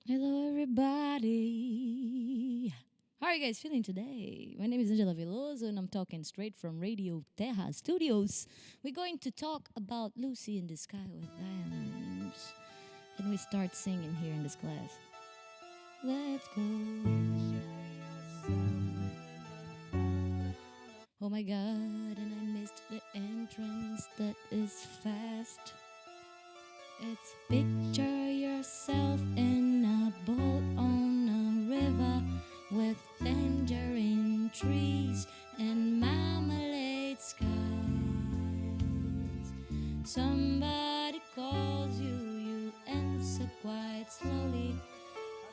Hello, everybody. How are you guys feeling today? My name is Angela Veloso, and I'm talking straight from Radio Teja Studios. We're going to talk about Lucy in the Sky with Diamonds. And we start singing here in this class. Let's go. Oh my god, and I missed the entrance that is fast. It's picture yourself in a boat on a river with tangerine trees and marmalade skies. Somebody calls you, you answer quite slowly.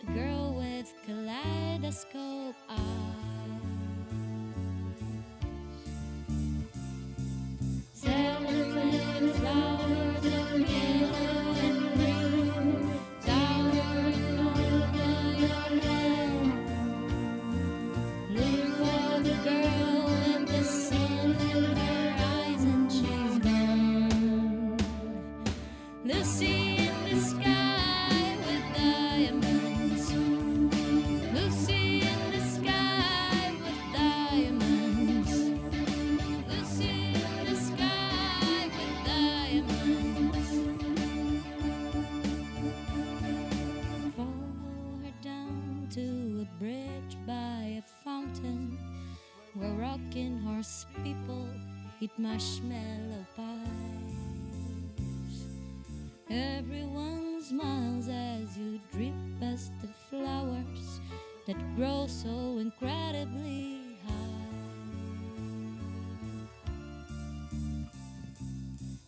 The girl with kaleidoscope eyes. 7 flowers of yellow and green towering over your head. Look for the girl with the sun in her eyes and she's gone. Lucy in the sky with diamonds. Lucy in the sky with diamonds. Lucy in the sky with diamonds. Follow her down to a bridge by a fountain where rocking horse people eat marshmallow pies. Everyone smiles as you drift past the flowers that grow so incredibly high.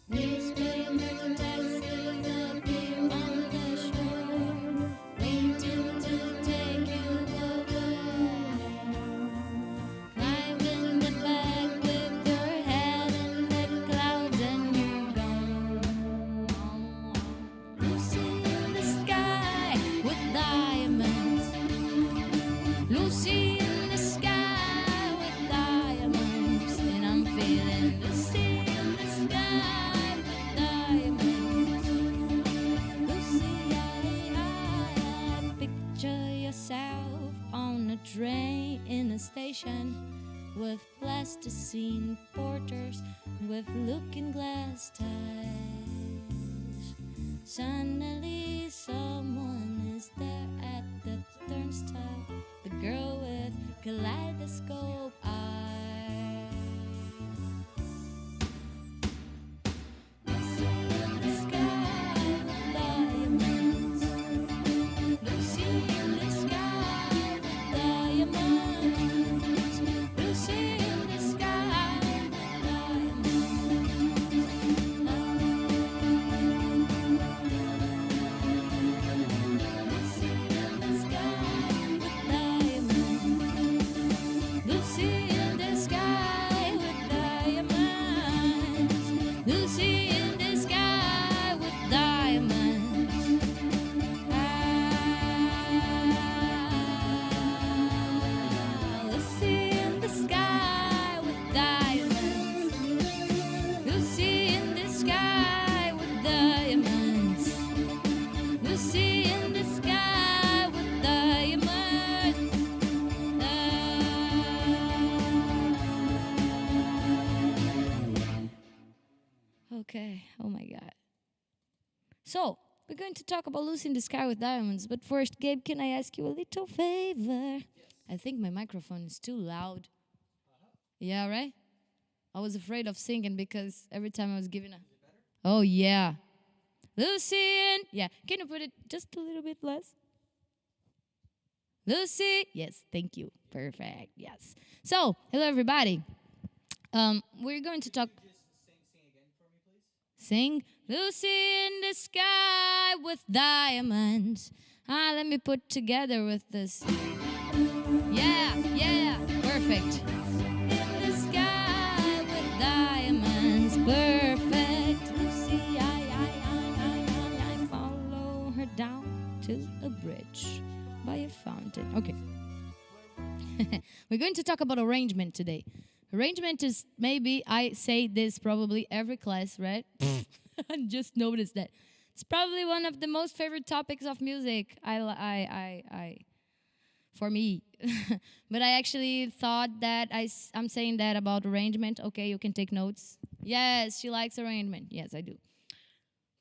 Newspaper taxis appear on the shore, waiting to take you away. Climb in the back with your head in the clouds and you're gone. Lucy in the sky with diamonds. Lucy in the sky with diamonds. And I'm feeling Lucy in the sky with diamonds. Lucy, I picture yourself on a train in a station with plasticine porters with looking glass ties. Suddenly someone is there at the turnstile, the girl with kaleidoscope eyes. Lucy in the sky with diamonds. Lucy in the sky with diamonds. Lucy in the sky with diamonds. Lucy in the sky with diamonds. Lucy in the sky with diamonds. Lucy in the sky with diamonds. Lucy in the sky with diamonds. Lucy in the sky with diamonds. Lucy in the sky with diamonds. Okay, oh my god. So, we're going to talk about Lucy in the Sky with Diamonds, but first, Gabe, can I ask you a little favor? I think my microphone is too loud. Yeah, right? I was afraid of singing because every time I was giving a. Oh, yeah. Lucy in. Yeah, can you put it just a little bit less? Lucy. Yes, thank you. Perfect. Yes. So, hello, everybody. We're going to talk. Sing Lucy in the sky with diamonds. Let me put together with this. Yeah, perfect. In the sky with diamonds, perfect. Lucy, I follow her down to a bridge by a fountain. Okay. We're going to talk about arrangement today. Arrangement is maybe, I say this probably every class, right? I just noticed that. It's probably one of the most favorite topics of music. For me. But I actually thought that I'm saying that about arrangement. Okay, you can take notes. Yes, she likes arrangement. Yes, I do.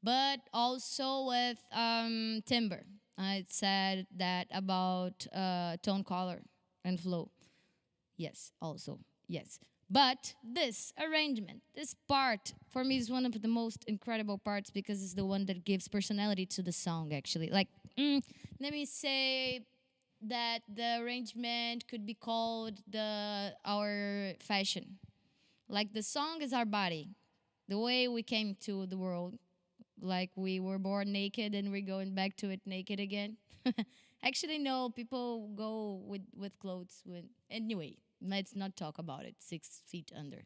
But also with timbre. I said that about tone color and flow. Yes, also. Yes. But this arrangement, this part, for me is one of the most incredible parts because it's the one that gives personality to the song, actually. Like, let me say that the arrangement could be called our fashion. Like the song is our body, the way we came to the world. Like we were born naked and we're going back to it naked again. Actually, no, people go with clothes. Anyway, let's not talk about it. 6 feet under.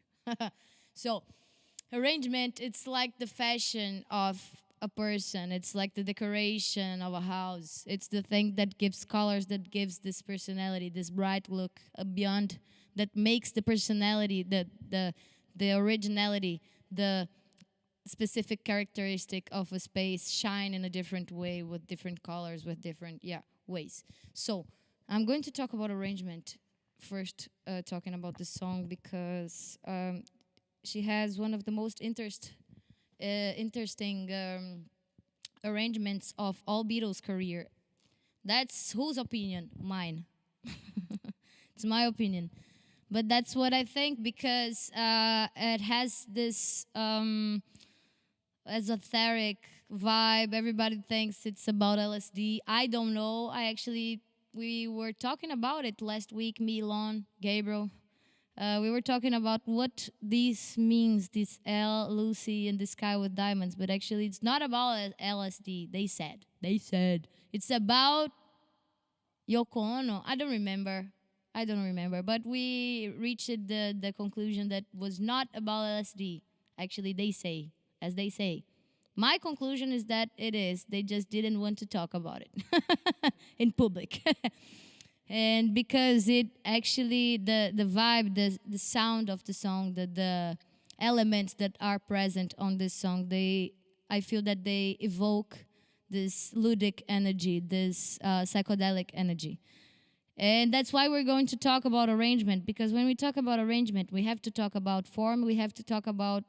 So, arrangement, it's like the fashion of a person. It's like the decoration of a house. It's the thing that gives colors, that gives this personality, this bright look beyond, that makes the personality, the originality, the specific characteristic of a space shine in a different way with different colors, with different ways. So I'm going to talk about arrangement first, talking about the song because she has one of the most interesting arrangements of all Beatles' career. That's whose opinion? Mine. It's my opinion. But that's what I think because it has this esoteric vibe. Everybody thinks it's about LSD. I don't know. We were talking about it last week, me, Lon, Gabriel. We were talking about what this means, this L, Lucy, and the sky with diamonds. But actually, it's not about LSD. They said. It's about Yoko Ono. I don't remember. But we reached the conclusion that was not about LSD. Actually, as they say. My conclusion is that it is. They just didn't want to talk about it in public. And because it actually, the vibe, the sound of the song, the elements that are present on this song, I feel that they evoke this ludic energy, this psychedelic energy. And that's why we're going to talk about arrangement, because when we talk about arrangement, we have to talk about form, we have to talk about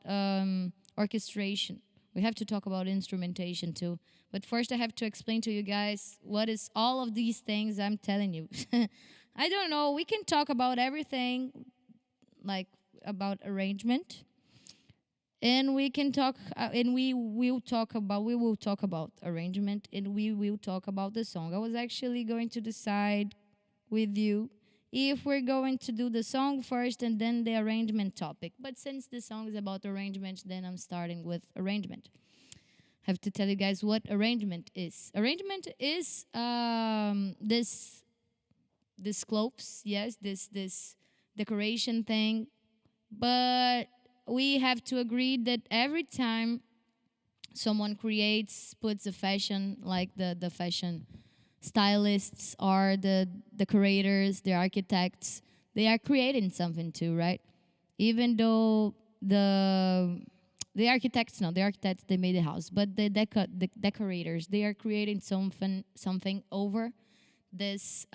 orchestration, we have to talk about instrumentation too. But first I have to explain to you guys what is all of these things I'm telling you. I don't know, we can talk about everything, like about arrangement. And we can talk, and we will talk about arrangement, and we will talk about the song. I was actually going to decide with you if we're going to do the song first and then the arrangement topic. But since the song is about arrangement, then I'm starting with arrangement. I have to tell you guys what arrangement is. Arrangement is this clothes, yes, this decoration thing. But we have to agree that every time someone puts a fashion, like the fashion stylists or the decorators, the architects, they are creating something too, right? Even though the architects they made the house, but the decorators, they are creating something over this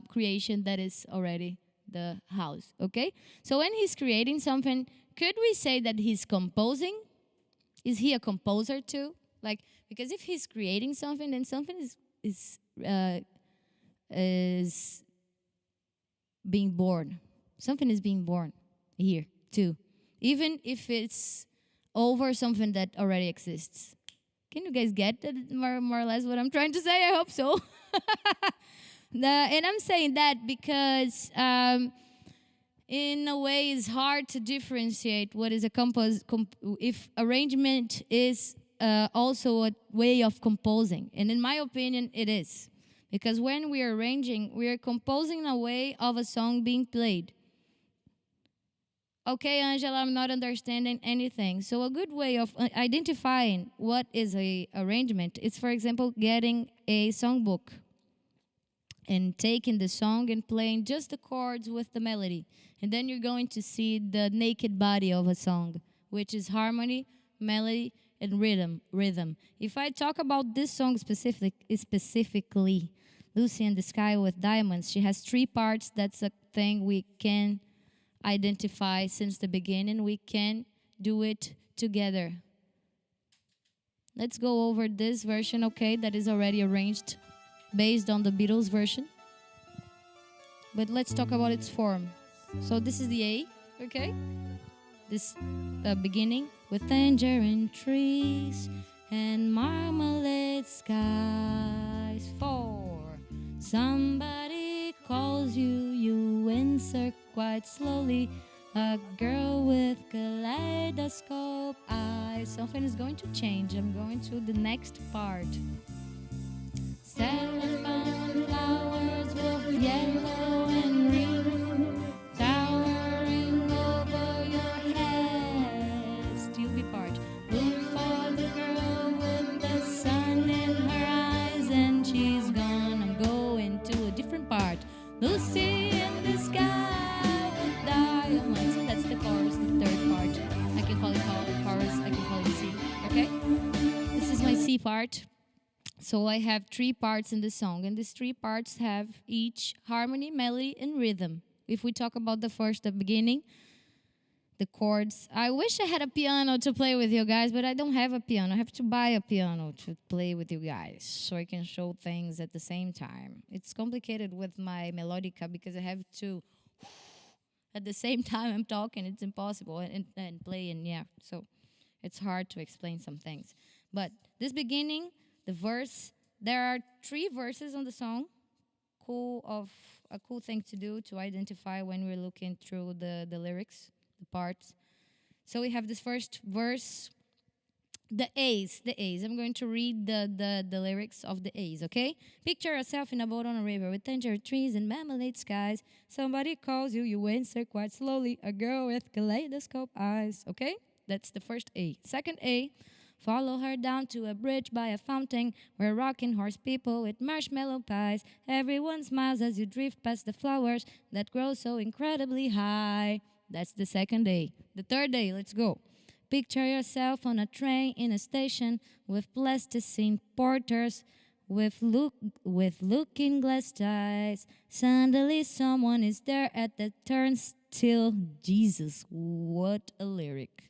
creation that is already the house. Okay, so when he's creating something, could we say that he's composing? Is he a composer too? Like, because if he's creating something, then something is being born. Something is being born here too, even if it's over something that already exists. Can you guys get that more or less what I'm trying to say? I hope so. And I'm saying that because in a way it's hard to differentiate what is a if arrangement is also a way of composing. And in my opinion, it is. Because when we are arranging, we are composing a way of a song being played. Okay, Angela, I'm not understanding anything. So a good way of identifying what is a arrangement is, for example, getting a songbook and taking the song and playing just the chords with the melody. And then you're going to see the naked body of a song, which is harmony, melody, and rhythm. If I talk about this song specifically, Lucy in the Sky with Diamonds, she has three parts. That's a thing we can identify since the beginning. We can do it together. Let's go over this version, okay, that is already arranged based on the Beatles version. But let's talk about its form. So this is the A, okay? This beginning with tangerine trees and marmalade skies. 4. Somebody calls you, you answer quite slowly. A girl with kaleidoscope eyes. Something is going to change. I'm going to the next part. Cellophane flowers with yellow and green, towering over your head. Still be part. Look for the girl with the sun in her eyes, and she's gone. I'm going to a different part. Lucy in the sky with diamonds. So that's the chorus, the third part. I can call it chorus. I can call it C. Okay? This is my C part. So I have three parts in the song, and these three parts have each harmony, melody, and rhythm. If we talk about the first, the beginning, the chords. I wish I had a piano to play with you guys, but I don't have a piano. I have to buy a piano to play with you guys so I can show things at the same time. It's complicated with my melodica because I have to, at the same time I'm talking, it's impossible, and play, and yeah, so it's hard to explain some things. But this beginning, the verse, there are 3 verses on the song. A cool thing to do to identify when we're looking through the lyrics, the parts. So we have this first verse, the A's. I'm going to read the lyrics of the A's, okay? Picture yourself in a boat on a river with tangerine trees and marmalade skies. Somebody calls you, you answer quite slowly. A girl with kaleidoscope eyes, okay? That's the first A. Second A. Follow her down to a bridge by a fountain where rocking horse people with marshmallow pies. Everyone smiles as you drift past the flowers that grow so incredibly high. That's the second day. The third day, let's go. Picture yourself on a train in a station with plasticine porters with looking glass ties. Suddenly someone is there at the turnstile. Jesus, what a lyric.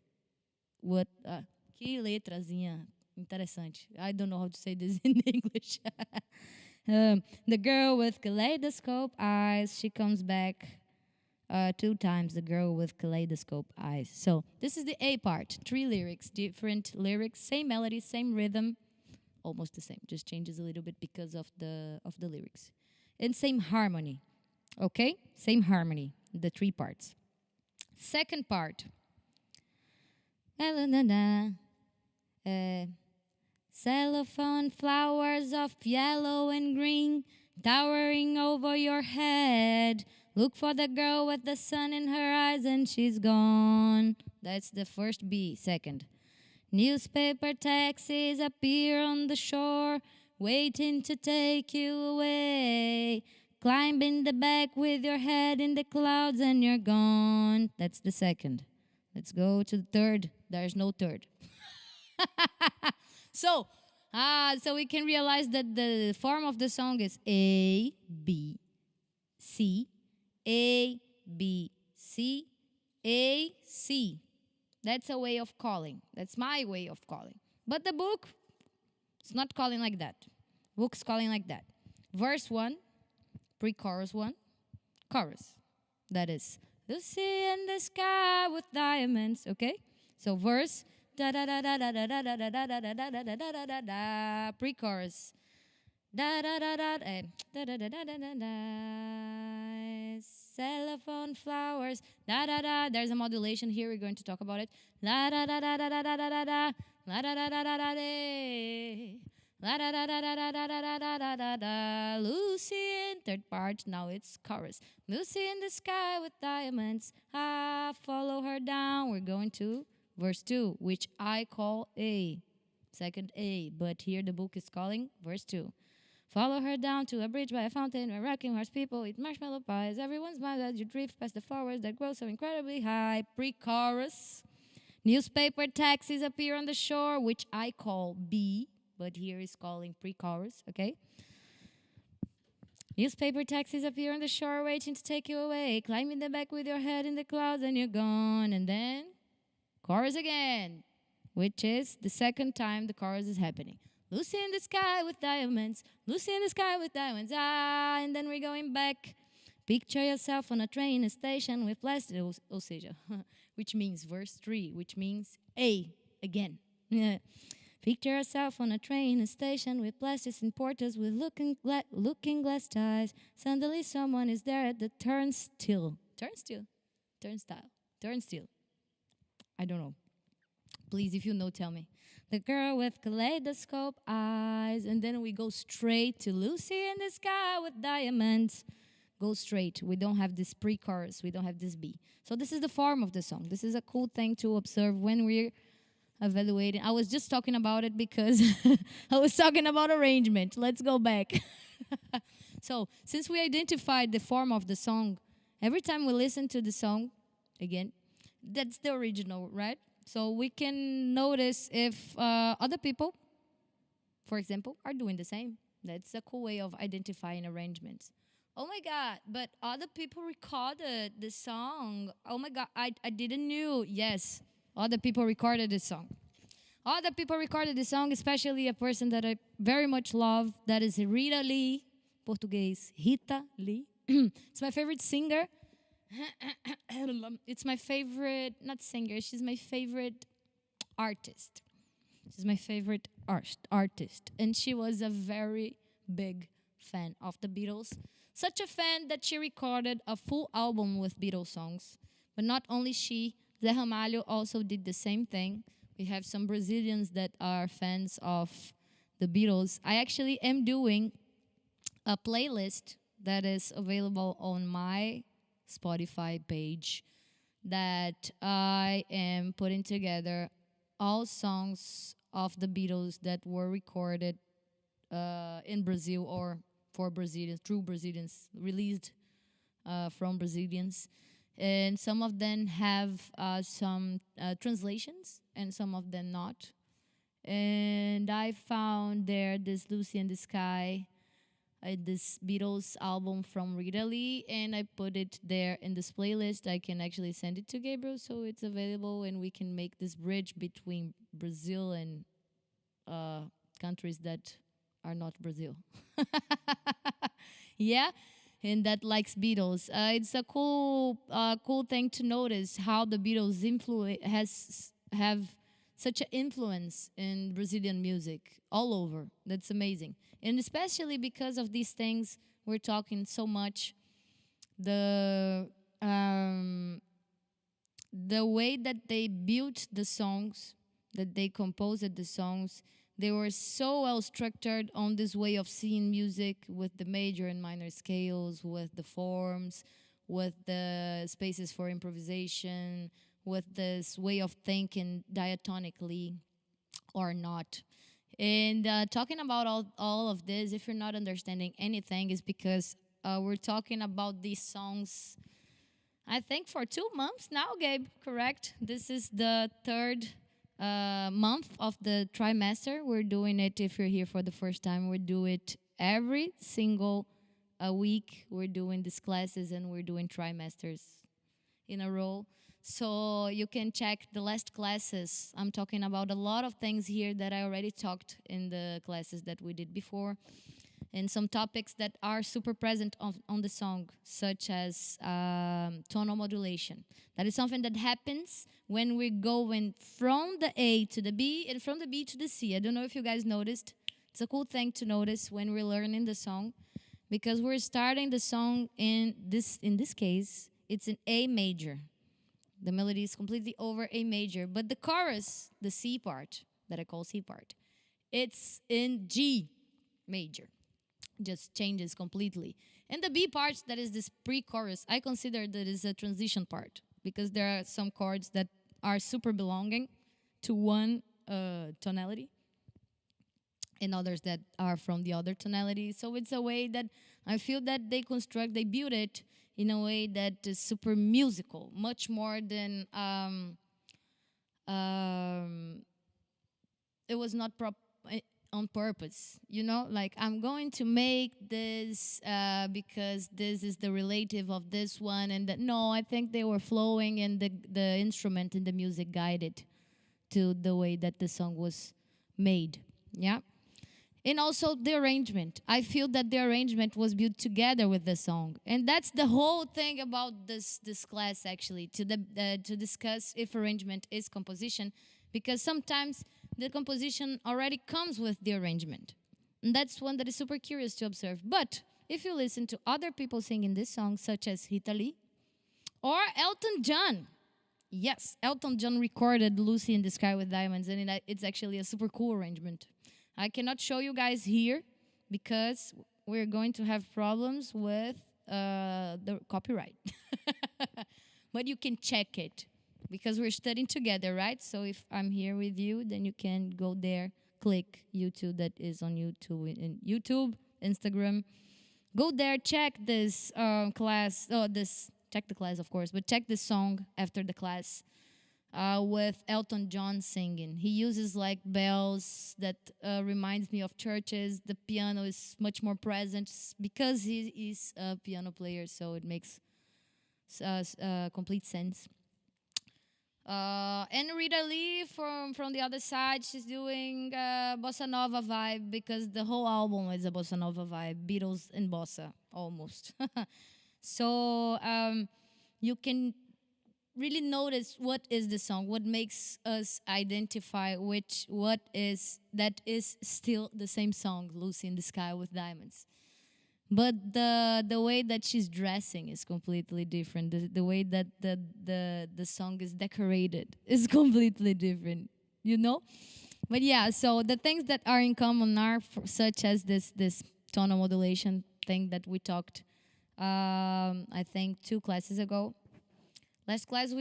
What a... Que letrazinha interessante. I don't know how to say this in English. The girl with kaleidoscope eyes, she comes back 2 times, the girl with kaleidoscope eyes. So this is the A part. 3 lyrics, different lyrics, same melody, same rhythm, almost the same. Just changes a little bit because of the lyrics. And same harmony. Okay? Same harmony, the 3 parts. Second part. Cellophane flowers of yellow and green towering over your head. Look for the girl with the sun in her eyes and she's gone. That's the first B. Second. Newspaper taxis appear on the shore, waiting to take you away. Climb in the back with your head in the clouds and you're gone. That's the second. Let's go to the third. There's no third. So we can realize that the form of the song is A, B, C, A, B, C, A, C. That's a way of calling. That's my way of calling. But the book, it's not calling like that. Book's calling like that. Verse 1, pre-chorus 1, chorus. That is, Lucy in the sky with diamonds. Okay? So verse, da da da da da da da da da da da da da da da da da, pre-chorus, da da da da da da da da da da da, cellophane flowers, da da da. There's a modulation here. We're going to talk about it. La da da da da da da da da da, la da da da da da da. La da da da da da da da da da da da. Lucy in third part. Now it's chorus. Lucy in the sky with diamonds. Follow her down. We're going to verse 2, which I call A, second A, but here the book is calling verse 2. Follow her down to a bridge by a fountain where rocking horse people eat marshmallow pies. Everyone smiles as you drift past the flowers that grow so incredibly high. Pre-chorus. Newspaper taxis appear on the shore, which I call B, but here is calling pre-chorus, okay? Newspaper taxis appear on the shore waiting to take you away. Climb in the back with your head in the clouds and you're gone. And then chorus again, which is the second time the chorus is happening. Lucy in the sky with diamonds, Lucy in the sky with diamonds, ah, and then we're going back. Picture yourself on a train station with plastic, ou seja, which means verse 3, which means A, again. Picture yourself on a train station with plastics and porters with looking glass ties. Suddenly someone is there at the turnstile. Turnstile. I don't know. Please, if you know, tell me. The girl with kaleidoscope eyes. And then we go straight to Lucy in the sky with diamonds. Go straight. We don't have this pre-chorus. We don't have this B. So this is the form of the song. This is a cool thing to observe when we're evaluating. I was just talking about it because I was talking about arrangement. Let's go back. So since we identified the form of the song, every time we listen to the song, again, that's the original, right? So we can notice if other people, for example, are doing the same. That's a cool way of identifying arrangements. Oh my God, but other people recorded the song. Oh my God, I didn't knew. Yes, other people recorded the song. Other people recorded the song, especially a person that I very much love. That is Rita Lee, Portuguese, Rita Lee. It's my favorite singer. It's my favorite, not singer, she's my favorite artist. She's my favorite artist. And she was a very big fan of the Beatles. Such a fan that she recorded a full album with Beatles songs. But not only she, Zé Ramalho also did the same thing. We have some Brazilians that are fans of the Beatles. I actually am doing a playlist that is available on my Spotify page that I am putting together all songs of the Beatles that were recorded in Brazil or for Brazilians, through Brazilians, released from Brazilians. And some of them have some translations and some of them not. And I found there this Lucy in the Sky, this Beatles album from Rita Lee, and I put it there in this playlist. I can actually send it to Gabriel so it's available and we can make this bridge between Brazil and countries that are not Brazil. Yeah, and that likes Beatles. It's a cool thing to notice how the Beatles have such an influence in Brazilian music all over. That's amazing, and especially because of these things we're talking so much. The way that they built the songs, that they composed the songs, they were so well structured on this way of seeing music with the major and minor scales, with the forms, with the spaces for improvisation, with this way of thinking diatonically or not. And talking about all of this, if you're not understanding anything, is because we're talking about these songs, I think, for 2 months now, Gabe, correct? This is the third month of the trimester. We're doing it, if you're here for the first time, we do it every single week. We're doing these classes and we're doing trimesters in a row. So you can check the last classes. I'm talking about a lot of things here that I already talked in the classes that we did before. And some topics that are super present on the song, such as tonal modulation. That is something that happens when we're going from the A to the B and from the B to the C. I don't know if you guys noticed. It's a cool thing to notice when we're learning the song, because we're starting the song in this case, it's in A major. The melody is completely over A major, but the chorus, the C part, that I call C part, it's in G major. Just changes completely. And the B part, that is this pre-chorus, I consider that is a transition part, because there are some chords that are super belonging to one tonality and others that are from the other tonality. So it's a way that I feel that they build it in a way that is super musical, much more than um, it was not on purpose, you know, like I'm going to make this because this is the relative of this one, and that. No, I think they were flowing, and the instrument and the music guided to the way that the song was made. Yeah. And also the arrangement. I feel that the arrangement was built together with the song, and that's the whole thing about this class actually, to discuss if arrangement is composition, because sometimes the composition already comes with the arrangement, and that's one that is super curious to observe. But if you listen to other people singing this song, such as Rita Lee or Elton John. Yes, Elton John recorded Lucy in the Sky with Diamonds, and it's actually a super cool arrangement. I cannot show you guys here because we're going to have problems with the copyright. But you can check it because we're studying together, right? So if I'm here with you, then you can go there, click YouTube, that is on YouTube, Instagram. Go there, check this class. Oh, check the class, of course, but check this song after the class. With Elton John singing. He uses like bells that reminds me of churches. The piano is much more present because he is a piano player, so it makes complete sense. And Rita Lee from the other side, she's doing bossa nova vibe because the whole album is a bossa nova vibe, Beatles and bossa almost. So you can really notice what is the song, what makes us identify what is that is still the same song, Lucy in the Sky with Diamonds. But the way that she's dressing is completely different. The way that the song is decorated is completely different, you know? But yeah, so the things that are in common are such as this tonal modulation thing that we talked, I think 2 classes ago. Last class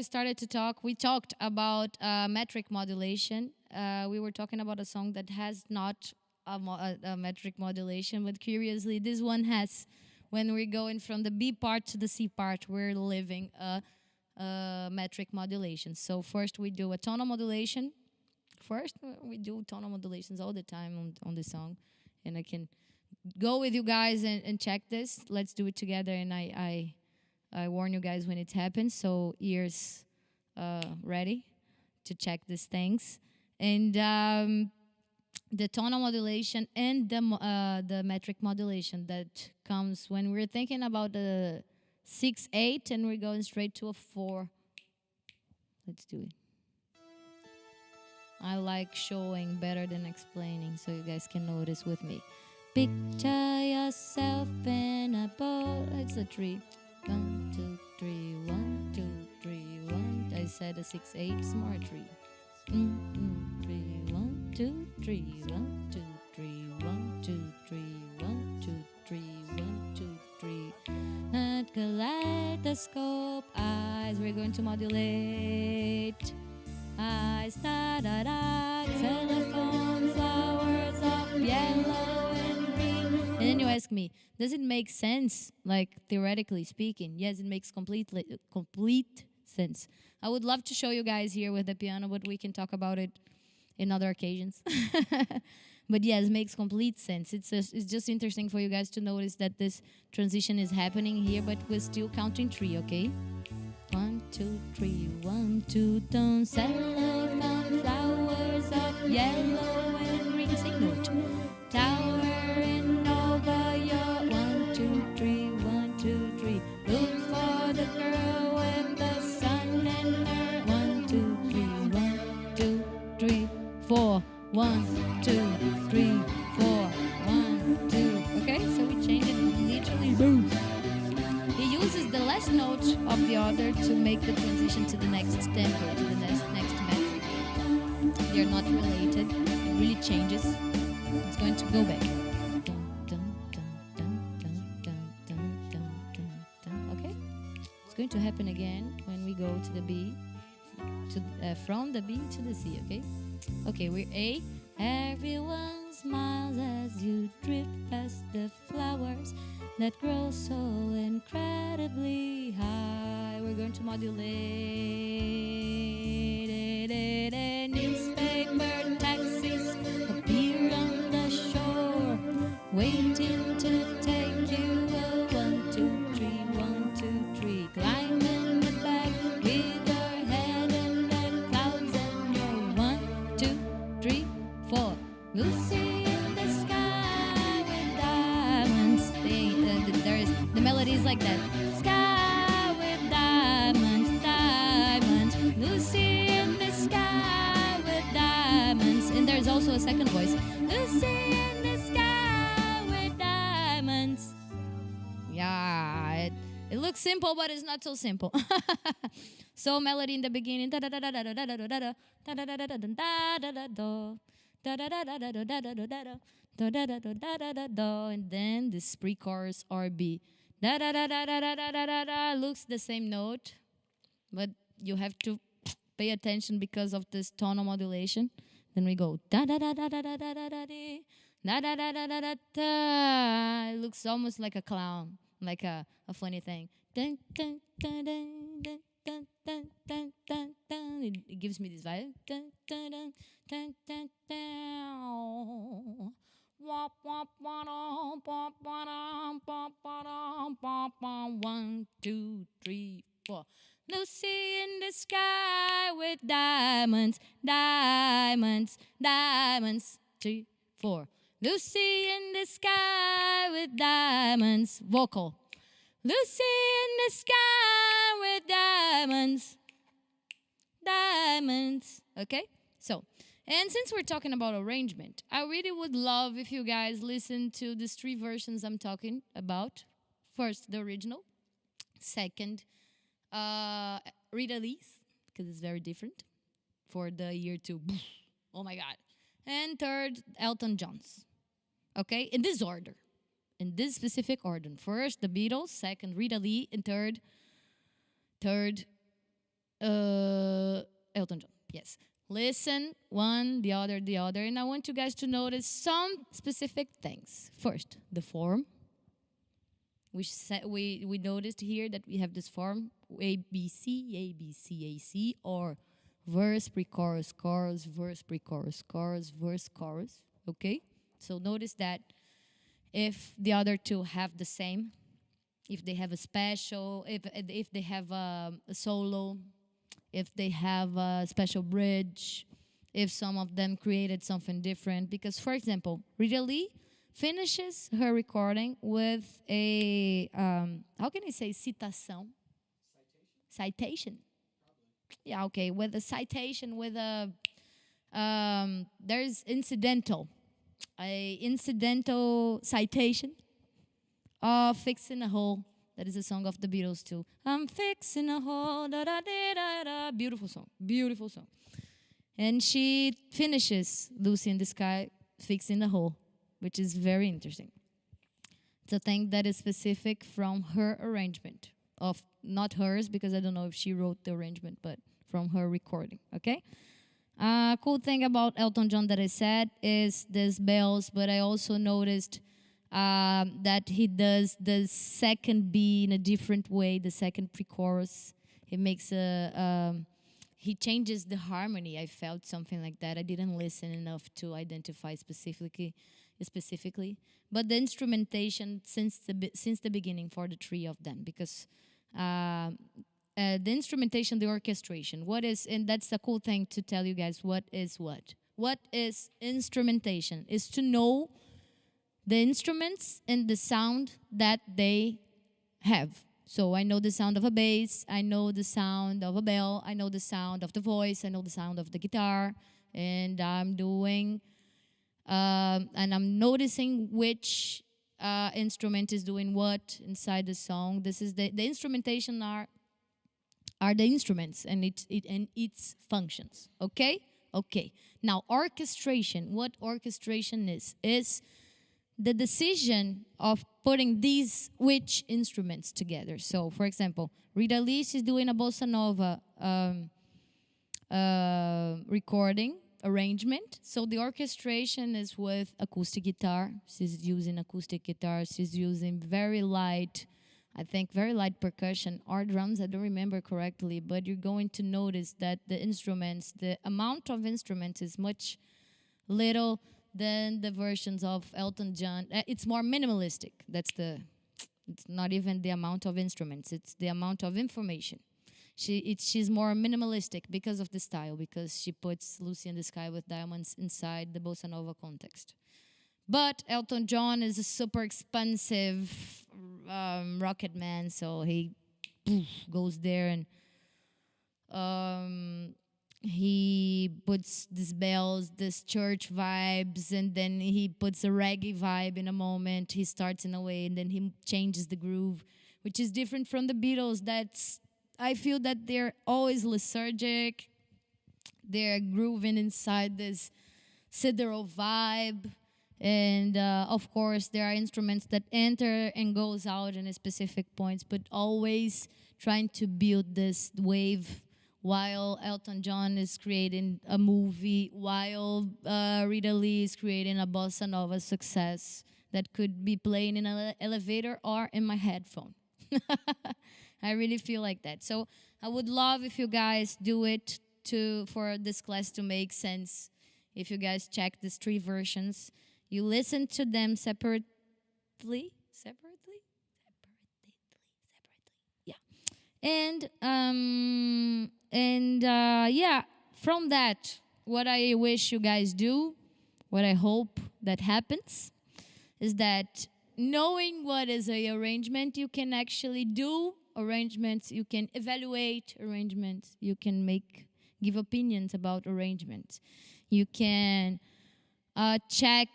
we talked about metric modulation. We were talking about a song that has not a metric modulation, but curiously this one has. When we're going from the B part to the C part, we're living a metric modulation. So first we do a tonal modulation. First we do tonal modulations all the time on this song. And I can go with you guys and check this. Let's do it together, and I warn you guys when it happens, so ears ready to check these things. And the tonal modulation and the metric modulation that comes when we're thinking about the 6/8 and we're going straight to a 4. Let's do it. I like showing better than explaining, so you guys can notice with me. Picture yourself in a boat. It's a tree. 1, 2, 3, 1, 2, 3, 1. I said a 6/8, smart tree. 3, 1, 2, 3, 1, 2, 3, 1, 2, 3, 1, 2, 3, 1, 2, 3. At kaleidoscope eyes, we're going to modulate. Eyes, da da da, telephone, flowers of yellow and green. And then you ask me, does it make sense, like theoretically speaking? Yes, it makes complete sense. I would love to show you guys here with the piano, but we can talk about it in other occasions. But yes, it makes complete sense. It's just interesting for you guys to notice that this transition is happening here, but we're still counting 3, okay? 1, 2, 3, 1, 2, tone, cellophane, flowers of yellow and green. Sing note. Towering over your 1, 2, 3, 1, 2, 3. Look for the girl with the sun in her. 1, 2, 3, 1, 2, 3, 4. 1, 2, 3, 4. 1, 2. Okay, so we change it literally. Boom. He uses the last note of the other to make the transition to the next tempo, to the next metric. They are not related. It really changes. It's going to go back. Okay? It's going to happen again when we go to the B, from the B to the C, okay? Okay, we're A. Everyone smiles as you drift past the flowers that grow so incredibly high. We're going to modulate it. has also a second voice. Lucy in the sky with diamonds. Yeah, it looks simple, but it's not so simple. So melody in the beginning. And then this pre-chorus RB. Looks the same note, but you have to pay attention because of this tonal modulation. Then we go da da da da da da da da da da da da da da da. It looks almost like a clown, like a funny thing. Dun, dun, dun, dun, dun, dun, dun, dun, dun, dun. It gives me this vibe. Dun, dun, dun, dun, dun, dun. Wop, wop, wa-dum, wop, wa-dum, wop, wa-dum, wop, wop. 1, 2, 3, 4. Lucy in the sky with diamonds, diamonds, diamonds. 3, 4. Lucy in the sky with diamonds. Vocal. Lucy in the sky with diamonds, diamonds. Okay? So, and since we're talking about arrangement, I really would love if you guys listen to these 3 versions I'm talking about. First, the original. Second, Rita Lee's, because it's very different for the year 2. Oh my God. And third, Elton John's. Okay? In this order. In this specific order. First, the Beatles. Second, Rita Lee. And third, Elton John. Yes. Listen, one, the other. And I want you guys to notice some specific things. First, the form. We noticed here that we have this form, ABC, AC, or verse, pre-chorus, chorus, verse, pre-chorus, chorus, verse, chorus. Okay? So notice that if the other 2 have the same, if they have a special, if they have a solo, if they have a special bridge, if some of them created something different. Because, for example, Rita Lee finishes her recording with a, how can I say, citation? Citation. Yeah, okay, with a citation, with a, there's incidental citation of Fixing a Hole. That is a song of the Beatles too. I'm fixing a hole, da da da da da. Beautiful song, beautiful song. And she finishes Lucy in the Sky, Fixing the Hole, which is very interesting. It's a thing that is specific from her arrangement, of not hers, because I don't know if she wrote the arrangement, but from her recording, okay? Cool thing about Elton John that I said is there's bells, but I also noticed that he does the second B in a different way, the second pre-chorus. He makes he changes the harmony. I felt something like that. I didn't listen enough to identify specifically, but the instrumentation since the beginning for the 3 of them, because the instrumentation, the orchestration. What is, and that's a cool thing to tell you guys, what is what? What is instrumentation? Is to know the instruments and the sound that they have. So I know the sound of a bass, I know the sound of a bell, I know the sound of the voice, I know the sound of the guitar, and I'm doing, and I'm noticing which instrument is doing what inside the song. This is the instrumentation are the instruments and its functions. Okay? Okay. Now orchestration. What orchestration is the decision of putting these which instruments together. So, for example, Rita Lee is doing a bossa nova recording arrangement. So the orchestration is with acoustic guitar. She's using acoustic guitar. She's using very light percussion or drums. I don't remember correctly, but you're going to notice that the amount of instruments is much little than the versions of Elton John. It's more minimalistic. It's not even the amount of instruments. It's the amount of information. She's more minimalistic because of the style, because she puts Lucy in the Sky with Diamonds inside the bossa nova context. But Elton John is a super expensive rocket man, so he goes there and he puts these bells, this church vibes, and then he puts a reggae vibe in a moment. He starts in a way, and then he changes the groove, which is different from the Beatles. That's I feel that they're always lethargic. They're grooving inside this sideral vibe, and of course there are instruments that enter and goes out in a specific points, but always trying to build this wave while Elton John is creating a movie, while Rita Lee is creating a bossa nova success that could be playing in an elevator or in my headphone. I really feel like that. So I would love if you guys do it to for this class to make sense. If you guys check these three versions, you listen to them separately, yeah. And yeah, from that, what I wish you guys do, what I hope that happens, is that knowing what is a arrangement, you can actually do arrangements, you can evaluate arrangements, you can give opinions about arrangements, you can check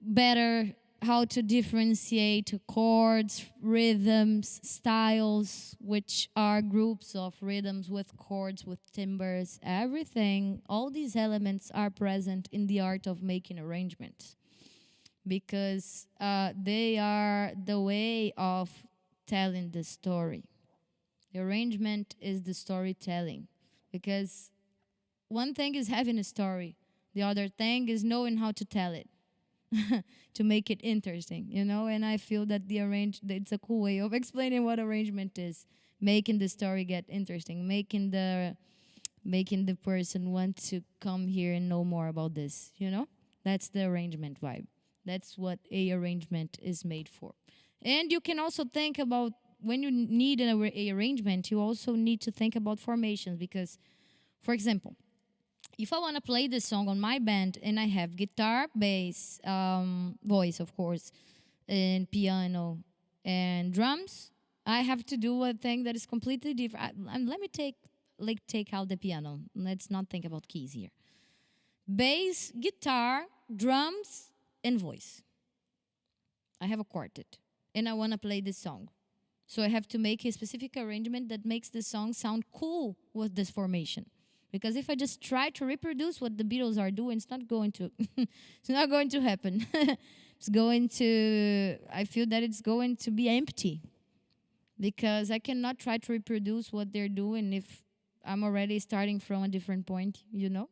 better how to differentiate chords, rhythms, styles, which are groups of rhythms with chords, with timbres, everything. All these elements are present in the art of making arrangements because they are the way of telling the story. The arrangement is the storytelling because one thing is having a story, the other thing is knowing how to tell it. To make it interesting, you know, and I feel that it's a cool way of explaining what arrangement is, making the story get interesting, making the person want to come here and know more about this, you know. That's the arrangement vibe. That's what a arrangement is made for. And you can also think about when you need a arrangement, you also need to think about formations because, for example, if I want to play this song on my band and I have guitar, bass, voice, of course, and piano and drums, I have to do a thing that is completely different. Let me take out the piano. Let's not think about keys here. Bass, guitar, drums, and voice. I have a quartet, and I want to play this song. So I have to make a specific arrangement that makes the song sound cool with this formation. Because if I just try to reproduce what the Beatles are doing, it's not going to it's not going to happen. I feel that it's going to be empty. Because I cannot try to reproduce what they're doing if I'm already starting from a different point, you know?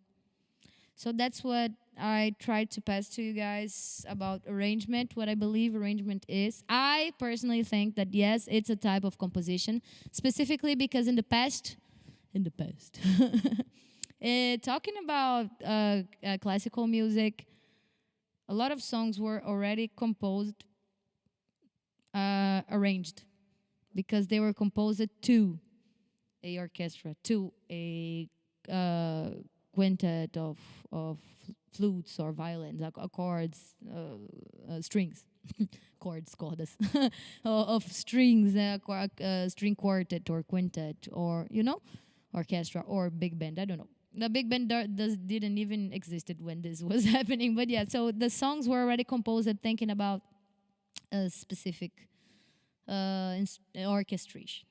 So that's what I tried to pass to you guys about arrangement, what I believe arrangement is. I personally think that yes, it's a type of composition, specifically because in the past, talking about classical music, a lot of songs were already composed, arranged, because they were composed to a orchestra, to a quintet of flutes or violins, chords, strings, cordas, of strings, string quartet or quintet, or you know, orchestra or big band. I don't know. The big band didn't even existed when this was happening, but yeah. So the songs were already composed thinking about a specific orchestration.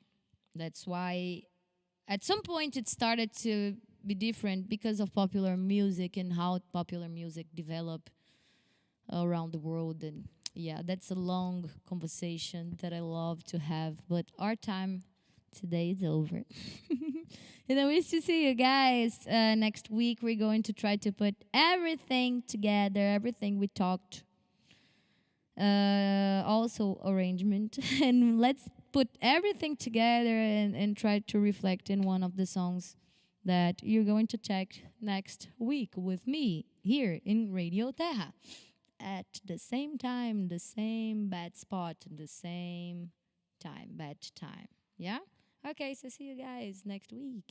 That's why at some point it started to be different because of popular music and how popular music developed around the world. And yeah, that's a long conversation that I love to have, but our time today is over. And I wish to see you guys next week. We're going to try to put everything together, everything we talked. Also arrangement. And let's put everything together and try to reflect in one of the songs that you're going to check next week with me here in Radio Terra. At the same time, the same bad spot, the same time, bad time. Yeah? Okay, so see you guys next week.